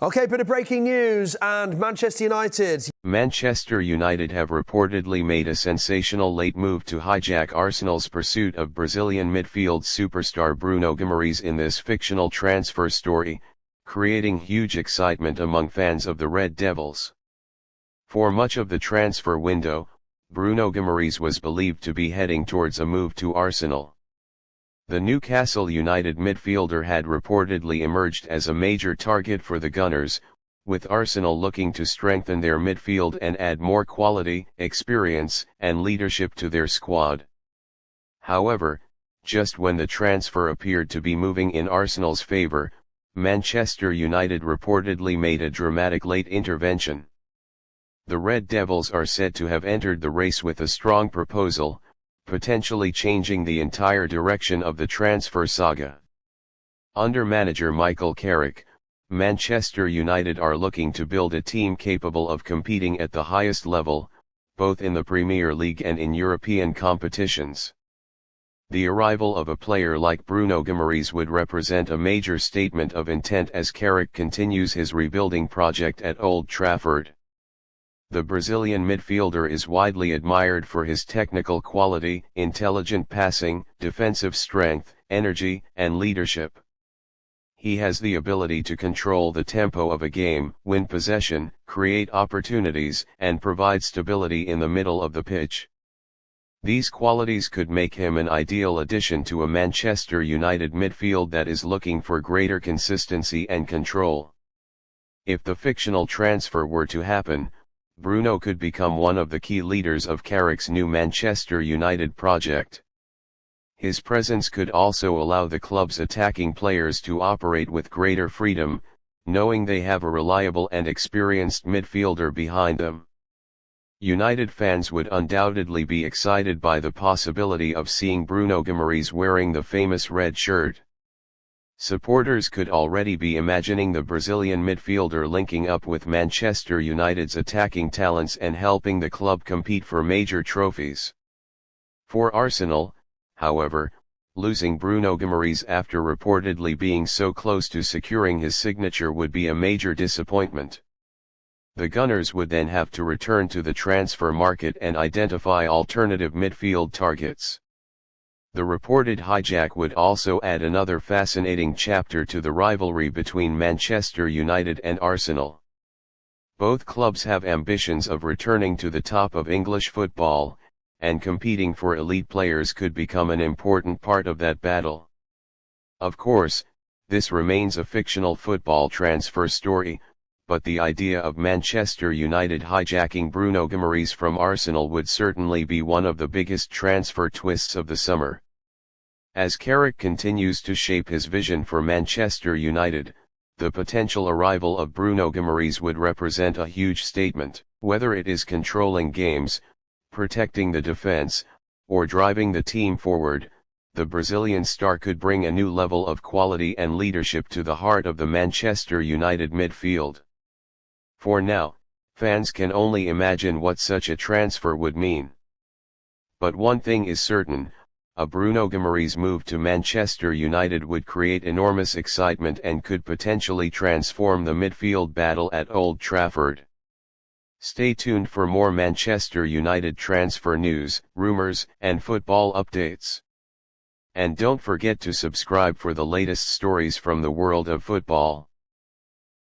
Okay, bit of breaking news, and Manchester United. Manchester United have reportedly made a sensational late move to hijack Arsenal's pursuit of Brazilian midfield superstar Bruno Guimarães in this fictional transfer story, creating huge excitement among fans of the Red Devils. For much of the transfer window, Bruno Guimarães was believed to be heading towards a move to Arsenal. The Newcastle United midfielder had reportedly emerged as a major target for the Gunners, with Arsenal looking to strengthen their midfield and add more quality, experience, and leadership to their squad. However, just when the transfer appeared to be moving in Arsenal's favour, Manchester United reportedly made a dramatic late intervention. The Red Devils are said to have entered the race with a strong proposal, potentially changing the entire direction of the transfer saga. Under manager Michael Carrick, Manchester United are looking to build a team capable of competing at the highest level, both in the Premier League and in European competitions. The arrival of a player like Bruno Guimarães would represent a major statement of intent as Carrick continues his rebuilding project at Old Trafford. The Brazilian midfielder is widely admired for his technical quality, intelligent passing, defensive strength, energy, and leadership. He has the ability to control the tempo of a game, win possession, create opportunities, and provide stability in the middle of the pitch. These qualities could make him an ideal addition to a Manchester United midfield that is looking for greater consistency and control. If the fictional transfer were to happen, Bruno could become one of the key leaders of Carrick's new Manchester United project. His presence could also allow the club's attacking players to operate with greater freedom, knowing they have a reliable and experienced midfielder behind them. United fans would undoubtedly be excited by the possibility of seeing Bruno Guimarães wearing the famous red shirt. Supporters could already be imagining the Brazilian midfielder linking up with Manchester United's attacking talents and helping the club compete for major trophies. For Arsenal, however, losing Bruno Guimarães after reportedly being so close to securing his signature would be a major disappointment. The Gunners would then have to return to the transfer market and identify alternative midfield targets. The reported hijack would also add another fascinating chapter to the rivalry between Manchester United and Arsenal. Both clubs have ambitions of returning to the top of English football, and competing for elite players could become an important part of that battle. Of course, this remains a fictional football transfer story, but the idea of Manchester United hijacking Bruno Guimarães from Arsenal would certainly be one of the biggest transfer twists of the summer. As Carrick continues to shape his vision for Manchester United, the potential arrival of Bruno Guimarães would represent a huge statement. Whether it is controlling games, protecting the defense, or driving the team forward, the Brazilian star could bring a new level of quality and leadership to the heart of the Manchester United midfield. For now, fans can only imagine what such a transfer would mean. But one thing is certain, a Bruno Guimarães move to Manchester United would create enormous excitement and could potentially transform the midfield battle at Old Trafford. Stay tuned for more Manchester United transfer news, rumors, and football updates. And don't forget to subscribe for the latest stories from the world of football.